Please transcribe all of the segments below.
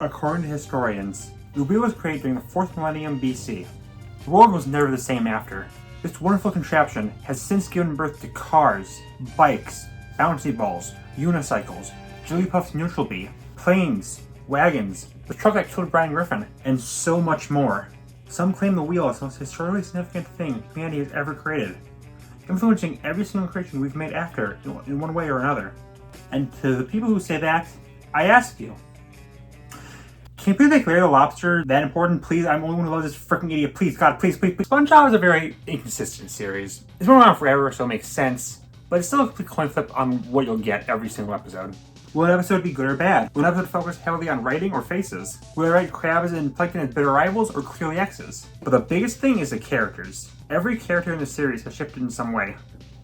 According to historians, the wheel was created during the 4th millennium BC. The world was never the same after. This wonderful contraption has since given birth to cars, bikes, bouncy balls, unicycles, Jigglypuff's neutral bee, planes, wagons, the truck that killed Brian Griffin, and so much more. Some claim the wheel is the most historically significant thing humanity has ever created, influencing every single creation we've made after in one way or another. And to the people who say that, I ask you, can you please make Larry the Lobster that important? Please, I'm the only one who loves this freaking idiot. Please, God, please, please, please. SpongeBob is a very inconsistent series. It's been around forever, so it makes sense. But it's still a coin flip on what you'll get every single episode. Will an episode be good or bad? Will an episode focus heavily on writing or faces? Will it write crabs and plankton as bitter rivals or clearly exes? But the biggest thing is the characters. Every character in the series has shifted in some way.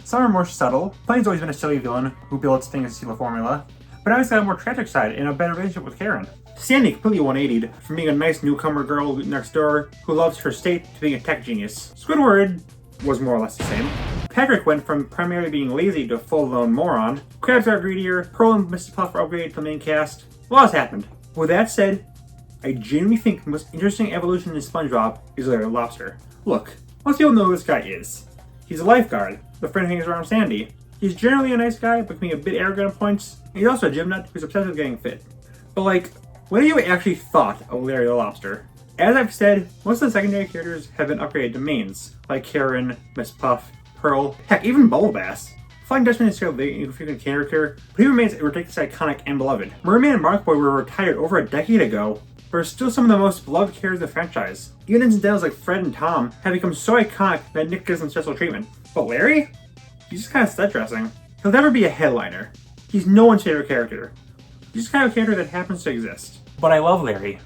Some are more subtle. Plankton's always been a silly villain who builds things to steal a formula. But now he's got a more tragic side and a better relationship with Karen. Sandy completely 180'd from being a nice newcomer girl next door who loves her state to being a tech genius. Squidward was more or less the same. Patrick went from primarily being lazy to full-blown moron. Krabs got greedier. Pearl and Mrs. Puff upgraded to the main cast. A lot has happened. With that said, I genuinely think the most interesting evolution in SpongeBob is Larry the Lobster. Look, most people know who this guy is. He's a lifeguard, the friend who hangs around Sandy. He's generally a nice guy, but can be a bit arrogant at points. And he's also a gym nut who's obsessed with getting fit. But like, what have you actually thought of Larry the Lobster? As I've said, most of the secondary characters have been upgraded to mains, like Karen, Miss Puff, Pearl, heck, even Bubble Bass. Flying Dutchman is still a freaking character, but he remains ridiculously iconic and beloved. Merman and Mark Boy were retired over a decade ago, but are still some of the most beloved characters in the franchise. Even incidentals like Fred and Tom have become so iconic that Nick gives them special treatment. But Larry? He's just kind of set dressing. He'll never be a headliner. He's no one's favorite character. He's just kind of a character that happens to exist. But I love Larry.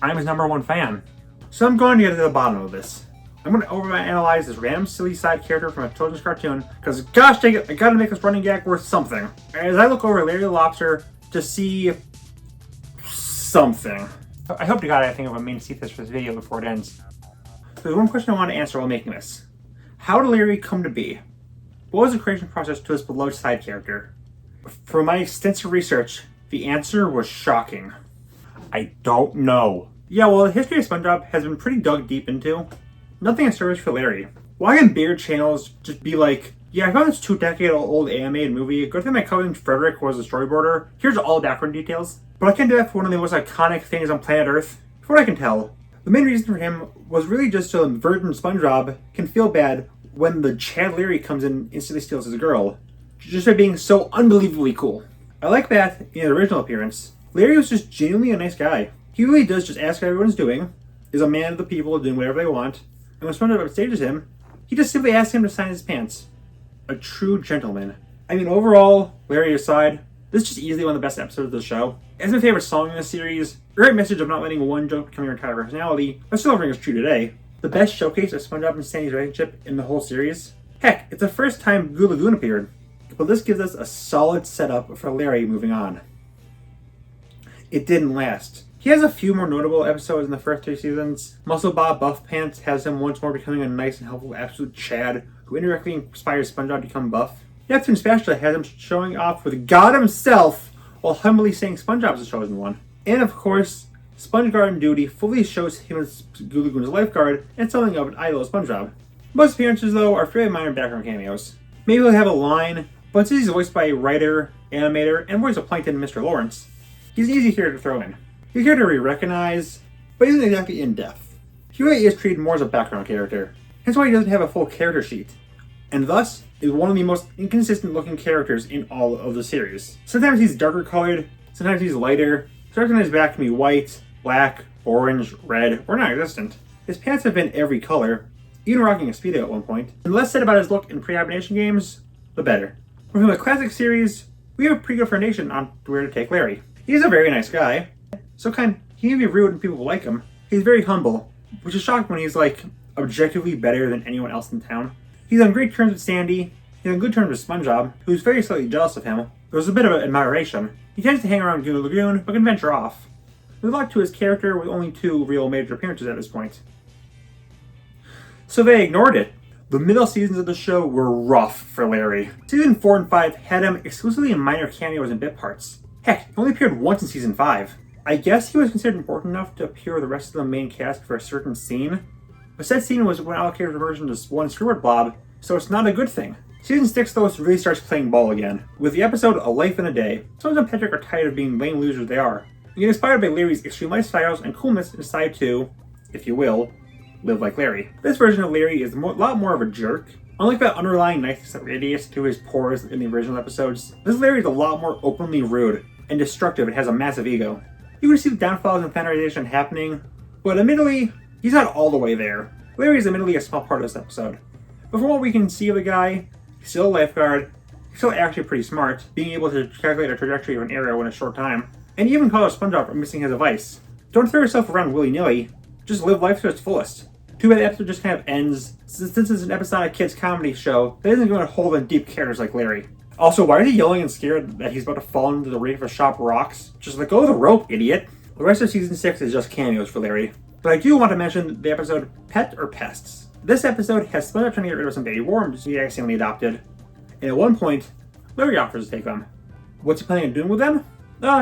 I'm his #1 fan. So I'm going to get to the bottom of this. I'm going to overanalyze this random silly side character from a children's cartoon, because gosh dang it, I gotta make this running gag worth something. As I look over Larry the Lobster to see something. I hope to God I think of a main thesis for this video before it ends. So there's one question I want to answer while making this. How did Larry come to be? What was the creation process to this beloved side character? From my extensive research, the answer was shocking. I don't know. Yeah, well, the history of SpongeBob has been pretty dug deep into. Nothing has surfaced for Larry. Why can bigger channels just be like, yeah, I found this 2-decade-old animated movie. Good thing my cousin Frederick was the storyboarder. Here's all the background details. But I can't do that for one of the most iconic things on planet Earth. From what I can tell, the main reason for him was really just so the virgin SpongeBob can feel bad when the Chad Larry comes in and instantly steals his girl. Just by being so unbelievably cool. I like that in his original appearance, Larry was just genuinely a nice guy. He really does just ask how everyone's doing, is a man of the people doing whatever they want, and when SpongeBob stages him, he just simply asks him to sign his pants. A true gentleman. I mean, overall, Larry aside, this is just easily one of the best episodes of the show. As my favorite song in the series, a great message of not letting one joke become your entire personality, but still rings true today. The best showcase of SpongeBob and Sandy's relationship in the whole series. Heck, it's the first time Goo Lagoon appeared. But this gives us a solid setup for Larry moving on. It didn't last. He has a few more notable episodes in the first 3 seasons. Muscle Bob Buff Pants has him once more becoming a nice and helpful absolute Chad who indirectly inspires SpongeBob to become buff. The Neptune Special has him showing off with God himself while humbly saying SpongeBob's the chosen one. And of course, Sponge Garden Duty fully shows him as Goo Lagoon's lifeguard and something of an idol of SpongeBob. Most appearances though are fairly minor background cameos. Maybe he'll have a line, but since he's voiced by a writer, animator, and voice of Plankton and Mr. Lawrence, he's an easy character to throw in. He's a character we recognize, but he isn't exactly in-depth. He really is treated more as a background character, hence why he doesn't have a full character sheet, and thus is one of the most inconsistent looking characters in all of the series. Sometimes he's darker colored, sometimes he's lighter, sometimes his back can be white, black, orange, red, or non-existent. His pants have been every color, even rocking a Speedo at one point. And the less said about his look in pre-hibernation games, the better. But from the classic series, we have a pretty good foundation on where to take Larry. He's a very nice guy, so he may be rude when people like him. He's very humble, which is shocking when he's like objectively better than anyone else in town. He's on great terms with Sandy, he's on good terms with SpongeBob, who's very slightly jealous of him. There's a bit of admiration. He tends to hang around Goo Lagoon, but can venture off. There's a lot to his character with only 2 real major appearances at this point. So they ignored it. The middle seasons of the show were rough for Larry. Season 4 and 5 had him exclusively in minor cameos and bit parts. Heck, he only appeared once in Season 5. I guess he was considered important enough to appear with the rest of the main cast for a certain scene, but said scene was when allocated a version to one Squidward Blob, so it's not a good thing. Season 6 though really starts playing ball again, with the episode A Life in a Day. SpongeBob and Patrick are tired of being lame losers they are, and get inspired by Larry's extreme lifestyles and coolness and decide to, if you will, live like Larry. This version of Larry is a lot more of a jerk. Unlike that underlying niceness that radiates through his pores in the original episodes, this Larry is a lot more openly rude and destructive and has a massive ego. You can see the downfalls and standardization happening, but admittedly, he's not all the way there. Larry is admittedly a small part of this episode. But from what we can see of the guy, he's still a lifeguard, he's still actually pretty smart, being able to calculate a trajectory of an arrow in a short time, and he even calls SpongeBob for missing his advice. Don't throw yourself around willy-nilly, just live life to its fullest. Too bad the episode just kind of ends, since it's an episodic kids comedy show that isn't going to hold in deep characters like Larry. Also, why is he yelling and scared that he's about to fall into the reef of a sharp rocks? Just let go of the rope, idiot. The rest of season 6 is just cameos for Larry. But I do want to mention the episode Pet or Pests. This episode has SpongeBob trying to get rid of some baby worms he accidentally adopted. And at one point, Larry offers to take them. What's he planning on doing with them?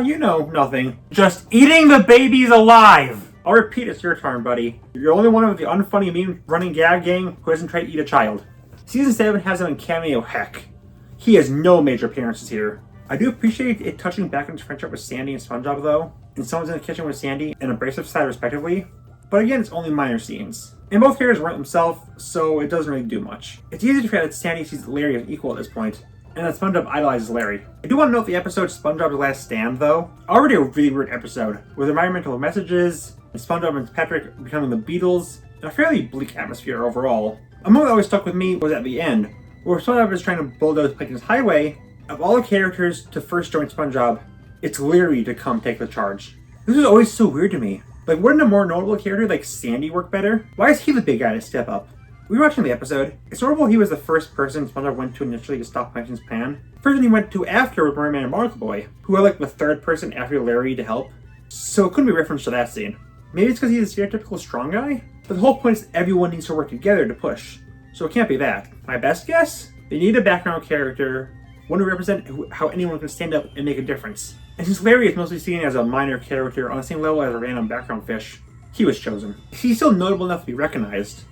You know, nothing. Just eating the babies alive! I'll repeat, it's your turn, buddy. You're only one of the unfunny meme running gag gang who hasn't tried to eat a child. Season 7 has him in cameo heck. He has no major appearances here. I do appreciate it touching back on his friendship with Sandy and SpongeBob though, and someone's in the kitchen with Sandy and Abrasive side respectively, but again, it's only minor scenes. And both characters weren't themselves, so it doesn't really do much. It's easy to forget that Sandy sees Larry as an equal at this point, and that SpongeBob idolizes Larry. I do want to note the episode SpongeBob's Last Stand though. Already a really weird episode, with environmental messages, and SpongeBob and Patrick becoming the Beatles, and a fairly bleak atmosphere overall. A moment that always stuck with me was at the end, where SpongeBob is trying to bulldoze Plankton's highway. Of all the characters to first join SpongeBob, it's Larry to come take the charge. This is always so weird to me. Like, wouldn't a more notable character like Sandy work better? Why is he the big guy to step up? Rewatching the episode, it's notable he was the first person SpongeBob went to initially to stop Plankton's plan. The person he went to after was Merman and Barnacle Boy, who are like the third person after Larry to help. So it couldn't be referenced to that scene. Maybe it's because he's a stereotypical strong guy? But the whole point is everyone needs to work together to push. So it can't be that. My best guess? They need a background character, one to represent how anyone can stand up and make a difference. And since Larry is mostly seen as a minor character on the same level as a random background fish, he was chosen. He's still notable enough to be recognized,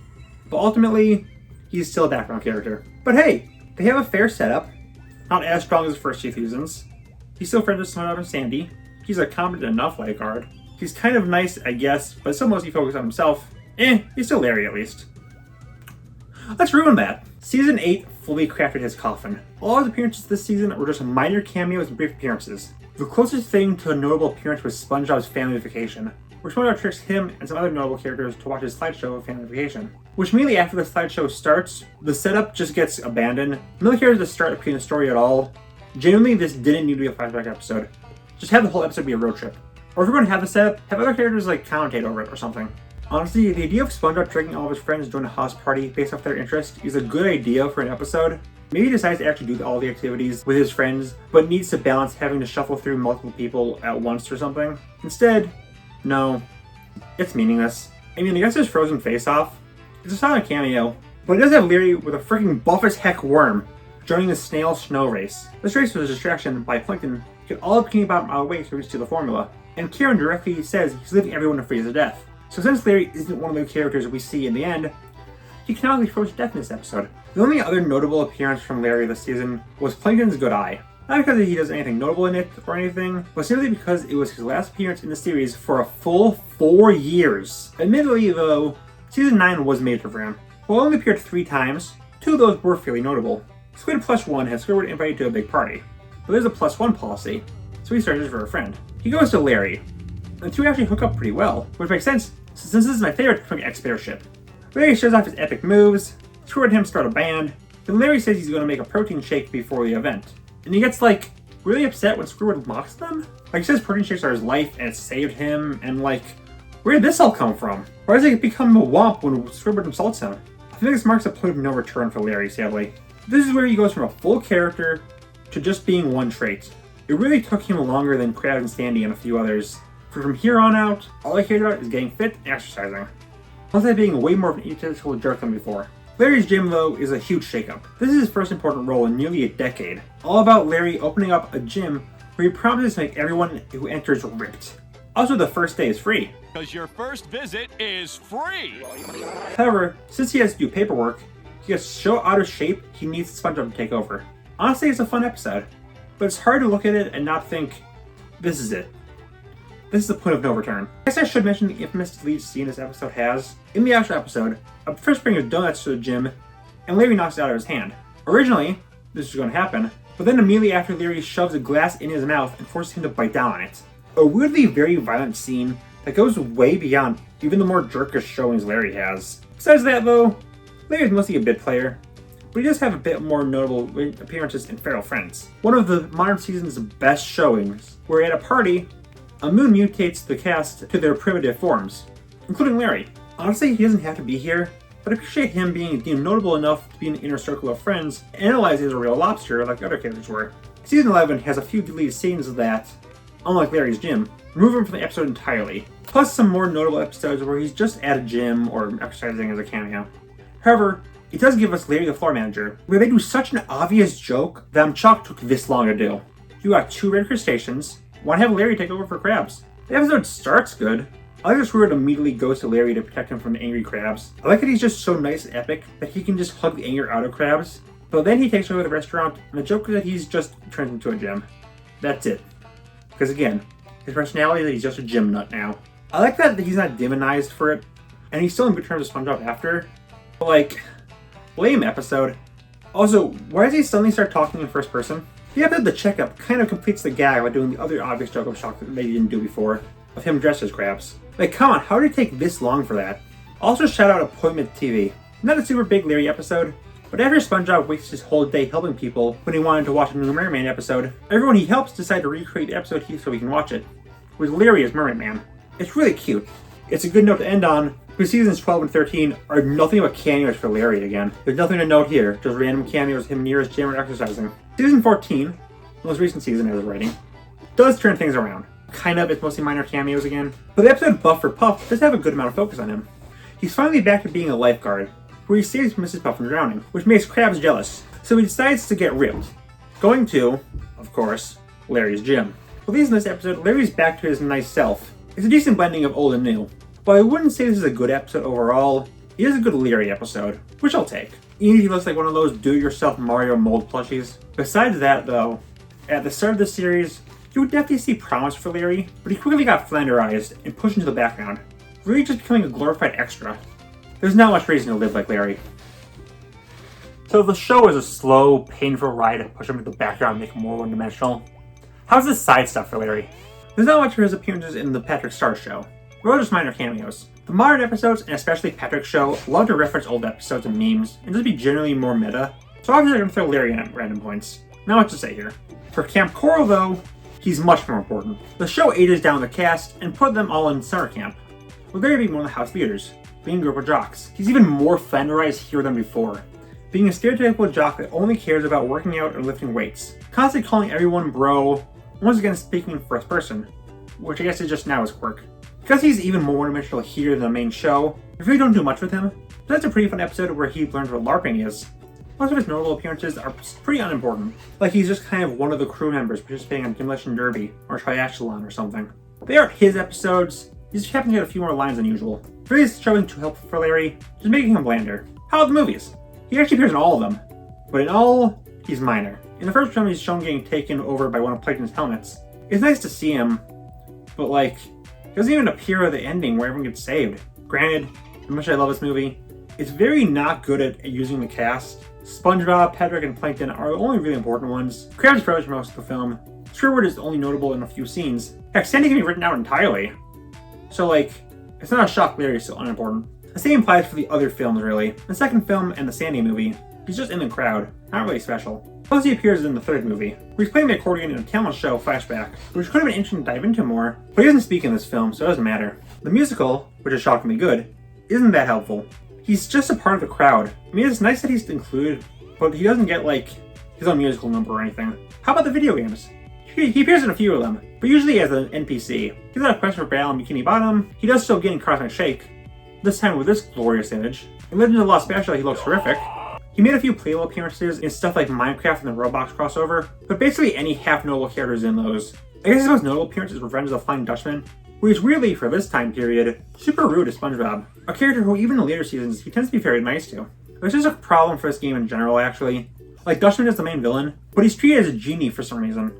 but ultimately, he's still a background character. But hey, they have a fair setup. Not as strong as the first two seasons. He's still friends with SpongeBob and Sandy. He's a competent enough lifeguard. He's kind of nice, I guess, but still mostly focused on himself. He's still Larry at least. Let's ruin that. Season 8 fully crafted his coffin. All his appearances this season were just minor cameos and brief appearances. The closest thing to a notable appearance was SpongeBob's Family Vacation, where SpongeBob tricks him and some other notable characters to watch his slideshow of Family Vacation. Which immediately after the slideshow starts, the setup just gets abandoned. No characters to start appearing in the story at all. Genuinely, this didn't need to be a flashback episode. Just have the whole episode be a road trip. Or if you're going to have the setup, have other characters like commentate over it or something. Honestly, the idea of SpongeBob tricking all of his friends to join a house party based off their interest is a good idea for an episode. Maybe he decides to actually do all the activities with his friends, but needs to balance having to shuffle through multiple people at once or something. Instead, no. It's meaningless. I mean, I guess his frozen face off. It's a solid cameo, but it does have Larry with a freaking buff as heck worm joining the snail snow race. This race was a distraction by Plankton to get all of Bikini Bottom out of the way to reach to the formula, and Karen directly says he's leaving everyone to freeze to death. So since Larry isn't one of the characters we see in the end, he canonically froze to death in this episode. The only other notable appearance from Larry this season was Plankton's good eye. Not because he does anything notable in it or anything, but simply because it was his last appearance in the series for a full 4 years. Admittedly though, season 9 was major for him. While he only appeared 3 times, 2 of those were fairly notable. Squid Plus 1 has Squidward invited to a big party, but there's a +1 policy, so he searches for a friend. He goes to Larry. The two actually hook up pretty well, which makes sense since this is my favorite Quick Expert ship. Larry shows off his epic moves, Squidward and him start a band, then Larry says he's going to make a protein shake before the event. And he gets like, really upset when Squidward mocks them? Like he says protein shakes are his life and it saved him, and like, where did this all come from? Why does he become a womp when Squidward insults him? I think this marks a point of no return for Larry, sadly. This is where he goes from a full character to just being one trait. It really took him longer than Krabs and Sandy and a few others. For from here on out, all I cared about is getting fit and exercising. Plus that being way more of an egotistical jerk than before. Larry's gym, though, is a huge shakeup. This is his first important role in nearly a decade. All about Larry opening up a gym where he promises to make everyone who enters ripped. Also, the first day is free. Because your first visit is free! However, since he has to do paperwork, he gets so out of shape he needs SpongeBob to take over. Honestly, it's a fun episode, but it's hard to look at it and not think, this is it. This is the point of no return. I guess I should mention the infamous deleted scene this episode has. In the actual episode, a fish brings donuts to the gym, and Larry knocks it out of his hand. Originally, this was going to happen, but then immediately after Larry shoves a glass in his mouth and forces him to bite down on it. A weirdly very violent scene that goes way beyond even the more jerkish showings Larry has. Besides that though, Larry's mostly a bit player, but he does have a bit more notable appearances in Feral Friends. One of the modern season's best showings, where at a party, a moon mutates the cast to their primitive forms, including Larry. Honestly, he doesn't have to be here, but I appreciate him being notable enough to be in the inner circle of friends and analyze as a real lobster like the other characters were. Season 11 has a few deleted scenes that, unlike Larry's gym, remove him from the episode entirely, plus some more notable episodes where he's just at a gym or exercising as a cameo. However, it does give us Larry the Floor Manager, where they do such an obvious joke that I'm shocked took this long to do. You got 2 red crustaceans, why have Larry take over for crabs? The episode starts good. I like this where it immediately goes to Larry to protect him from the angry crabs. I like that he's just so nice and epic that he can just hug the anger out of crabs. But then he takes over the restaurant, and the joke is that he's just turned into a gym. That's it. Because again, his personality is that he's just a gym nut now. I like that he's not demonized for it, and he's still in good terms with SpongeBob after. But like, lame episode. Also, why does he suddenly start talking in first person? The episode The Checkup kind of completes the gag by doing the other obvious joke of shock that they didn't do before, of him dressed as crabs. Like, come on, how did it take this long for that? Also, shout out Appointment TV. Not a super big Larry episode, but after SpongeBob wastes his whole day helping people when he wanted to watch a new Mermaid Man episode, everyone he helps decide to recreate the episode so he can watch it, with Larry as Mermaid Man. It's really cute. It's a good note to end on, because seasons 12 and 13 are nothing but cameos for Larry again. There's nothing to note here, just random cameos of him near his gym or exercising. Season 14, the most recent season I was writing, does turn things around. Kind of, it's mostly minor cameos again. But the episode Buff for Puff does have a good amount of focus on him. He's finally back to being a lifeguard, where he saves Mrs. Puff from drowning, which makes Krabs jealous. So he decides to get ripped, going to, of course, Larry's gym. At least in this episode, Larry's back to his nice self. It's a decent blending of old and new. While I wouldn't say this is a good episode overall, it is a good Larry episode, which I'll take. Even if he looks like one of those do-it-yourself Mario mold plushies. Besides that though, at the start of the series, you would definitely see promise for Larry, but he quickly got flanderized and pushed into the background, really just becoming a glorified extra. There's not much reason to live like Larry. So the show is a slow, painful ride to push him into the background and make him more one-dimensional. How's the side stuff for Larry? There's not much for his appearances in the Patrick Star Show. They're all just minor cameos. The modern episodes, and especially Patrick's show, love to reference old episodes and memes, and just be generally more meta, so obviously I'm gonna throw Larry in at random points. Not much to say here. For Camp Coral though, he's much more important. The show ages down the cast and put them all in summer camp, with Larry being one of the house leaders, being a group of jocks. He's even more flanderized here than before, being a stereotypical jock that only cares about working out or lifting weights, constantly calling everyone bro, once again speaking in first person, which I guess is just now his quirk. Because he's even more one-dimensional here than the main show, I really don't do much with him. But that's a pretty fun episode where he learns what LARPing is. Most of his notable appearances are pretty unimportant, like he's just kind of one of the crew members participating on Demolition Derby or Triathlon or something. They aren't his episodes, he just happens to get a few more lines than usual. Really is showing too helpful for Larry, just making him blander. How are the movies? He actually appears in all of them, but in all, he's minor. In the first film, he's shown getting taken over by one of Plankton's helmets. It's nice to see him, but like, he doesn't even appear at the ending where everyone gets saved. Granted, as much as I love this movie, it's very not good at using the cast. SpongeBob, Patrick, and Plankton are the only really important ones. Krabs approach most of the film. Squidward is only notable in a few scenes. Heck, Sandy can be written out entirely. So like, it's not a shock Larry's so unimportant. The same applies for the other films really. The second film and the Sandy movie, he's just in the crowd, not really special. Plus he appears in the third movie, where he's playing the accordion in a talent show flashback, which could have been interesting to dive into more, but he doesn't speak in this film, so it doesn't matter. The musical, which is shockingly good, isn't that helpful. He's just a part of the crowd. I mean, it's nice that he's included, but he doesn't get like his own musical number or anything. How about the video games? He appears in a few of them, but usually as an NPC. He's not a Quest for Battle and Bikini Bottom. He does still get in Cosmic Shake, this time with this glorious image. In Legend of Lost Special, he looks terrific. He made a few playable appearances in stuff like Minecraft and the Roblox crossover, but basically any half-notable characters in those. I guess his most notable appearance is Revenge of the Flying Dutchman, who is weirdly, for this time period, super rude to SpongeBob. A character who, even in later seasons, he tends to be very nice to. There's just a problem for this game in general, actually. Like, Dutchman is the main villain, but he's treated as a genie for some reason.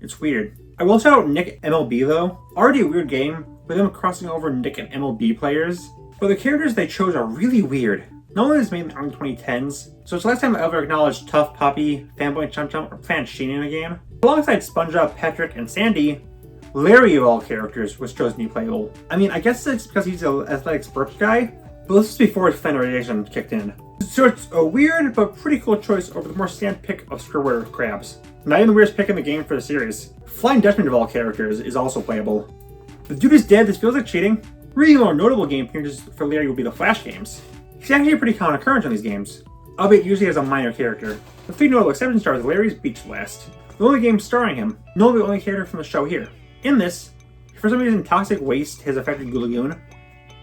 It's weird. I will shout out Nick MLB though. Already a weird game, with them crossing over Nick and MLB players. But the characters they chose are really weird. Not only is it made in the early 2010s, so it's the last time I ever acknowledged Tough Poppy, Fanboy Chum Chum, or Planet Sheen in a game. Alongside SpongeBob, Patrick, and Sandy, Larry of all characters was chosen to be playable. I mean, I guess it's because he's an athletic sports guy, but this is before his standardization kicked in. So it's a weird but pretty cool choice over the more standard pick of Squidward crabs. Not even the weirdest pick in the game for the series. Flying Dutchman of all characters is also playable. The dude is dead, this feels like cheating. Really more notable game appearances for Larry will be the Flash games. He's actually a pretty common occurrence in these games, albeit usually as a minor character. The three notable exceptions are Larry's Beach Blast, the only game starring him, nor the only character from the show here. In this, for some reason toxic waste has affected Goo Lagoon.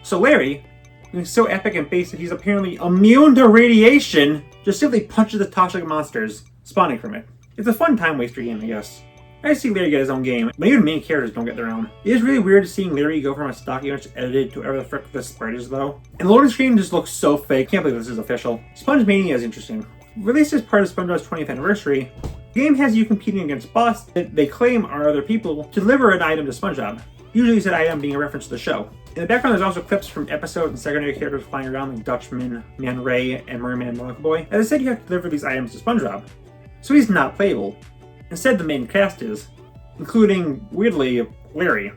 So Larry, being so epic and basic he's apparently immune to radiation, just simply punches the toxic monsters spawning from it. It's a fun time waster game, I guess. I see Larry get his own game, but even main characters don't get their own. It is really weird seeing Larry go from a stock image edited to whatever the frick this sprite is though. And the loading screen just looks so fake, can't believe this is official. Sponge Mania is interesting. Released as part of SpongeBob's 20th anniversary, the game has you competing against boss that they claim are other people to deliver an item to SpongeBob. Usually said item being a reference to the show. In the background there's also clips from episode and secondary characters flying around like Dutchman, Man Ray, and Merman Monocle Boy. As I said, you have to deliver these items to SpongeBob. So he's not playable. Instead the main cast is, including, weirdly, Larry,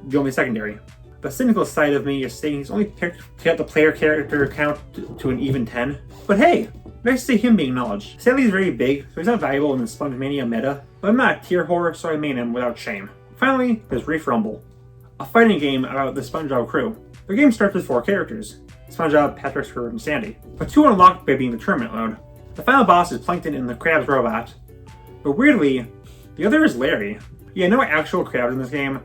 the only secondary. The cynical side of me is saying he's only picked to get the player character count to an even 10. But hey, nice to see him being acknowledged. Sadly he's very big, so he's not valuable in the Sponge Mania meta, but I'm not a tier whore, so I main him without shame. Finally, there's Reef Rumble, a fighting game about the SpongeBob crew. The game starts with 4 characters, SpongeBob, Patrick, Squidward, and Sandy, but 2 are unlocked by being the tournament mode. The final boss is Plankton and the Krabs robot, but weirdly, the other is Larry. Yeah, no actual crabs in this game.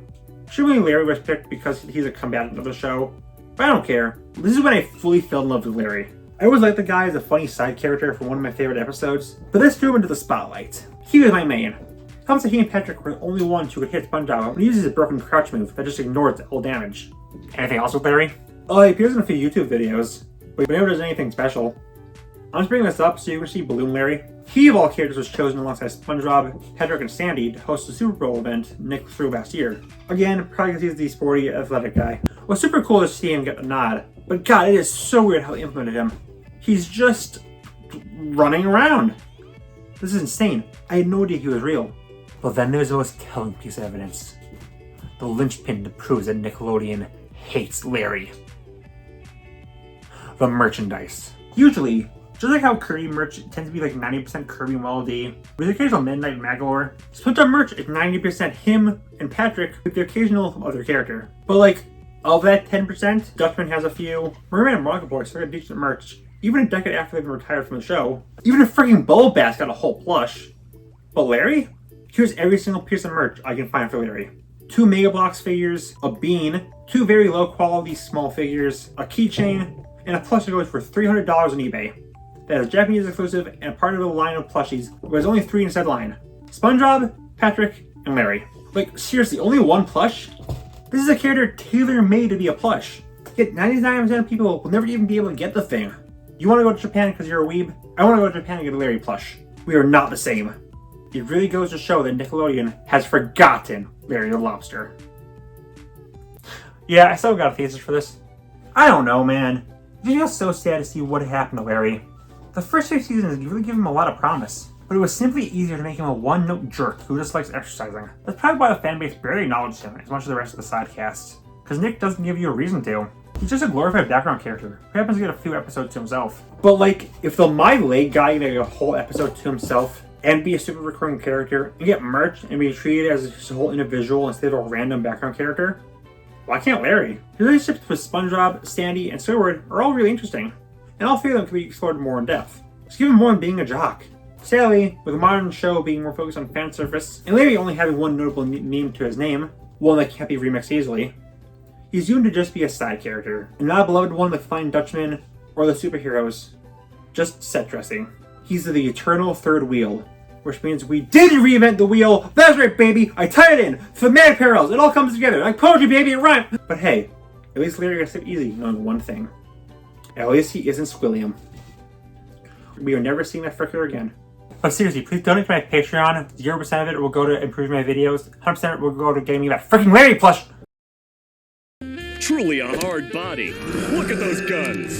Surely Larry was picked because he's a combatant of the show, but I don't care. This is when I fully fell in love with Larry. I always liked the guy as a funny side character from one of my favorite episodes, but this threw him into the spotlight. He was my main. Helps that he and Patrick were the only ones who could hit SpongeBob when he uses his broken crouch move that just ignores all damage. Anything else with Larry? Oh, he appears in a few YouTube videos, but he never does anything special. I'm just bringing this up so you can see Balloon Larry. He of all characters was chosen alongside SpongeBob, Patrick, and Sandy to host the Super Bowl event Nick threw last year. Again, probably because he's the sporty, athletic guy. It was super cool to see him get a nod, but god, it is so weird how they implemented him. He's just running around. This is insane. I had no idea he was real. But then there's the most telling piece of evidence. The linchpin that proves that Nickelodeon hates Larry. The merchandise. Usually, just like how Kirby merch tends to be like 90% Kirby and Waddle Dee, with the occasional Midnight Magalore, SpongeBob merch is 90% him and Patrick with the occasional other character. But like, of that 10%, Dutchman has a few, Merman and Monocle Boy still got decent merch, even a decade after they've been retired from the show. Even a freaking Bubble Bass got a whole plush. But Larry? Here's every single piece of merch I can find for Larry. 2 Mega Bloks figures, a bean, 2 very low quality small figures, a keychain, and a plush that goes for $300 on eBay. That is Japanese exclusive and part of a line of plushies, where there's only 3 in said line. SpongeBob, Patrick, and Larry. Like, seriously, only 1 plush? This is a character tailor-made to be a plush. Yet 99% of people will never even be able to get the thing. You want to go to Japan because you're a weeb? I want to go to Japan and get a Larry plush. We are not the same. It really goes to show that Nickelodeon has forgotten Larry the Lobster. Yeah, I still got a thesis for this. I don't know, man. It feels so sad to see what happened to Larry. The first 6 seasons really give him a lot of promise, but it was simply easier to make him a one-note jerk who just likes exercising. That's probably why the fanbase barely acknowledged him as much as the rest of the side cast, because Nick doesn't give you a reason to. He's just a glorified background character who happens to get a few episodes to himself. But like, if the My Leg guy get a whole episode to himself, and be a super recurring character, and get merch and be treated as his whole individual instead of a random background character, why can't Larry? His relationships with SpongeBob, Sandy, and Squidward are all really interesting, and all 3 of them can be explored more in depth. Just give him more than being a jock. Sadly, with the modern show being more focused on fan service, and Larry only having one notable meme to his name, one that can't be remixed easily, he's doomed to just be a side character, and not a beloved one like Flying Dutchman or the superheroes. Just set dressing. He's the eternal third wheel, Which means we did reinvent the wheel. That's right, baby. I tied it in. Thematic parallels. It all comes together. Like poetry, baby. It rhymes. But hey, at least Larry gets it easy knowing one thing. At least he isn't Squilliam. We are never seeing that fricker again. But seriously, please donate to my Patreon. 0% of it will go to improving my videos. 100% will go to getting me that freaking Larry plush. Truly a hard body. Look at those guns.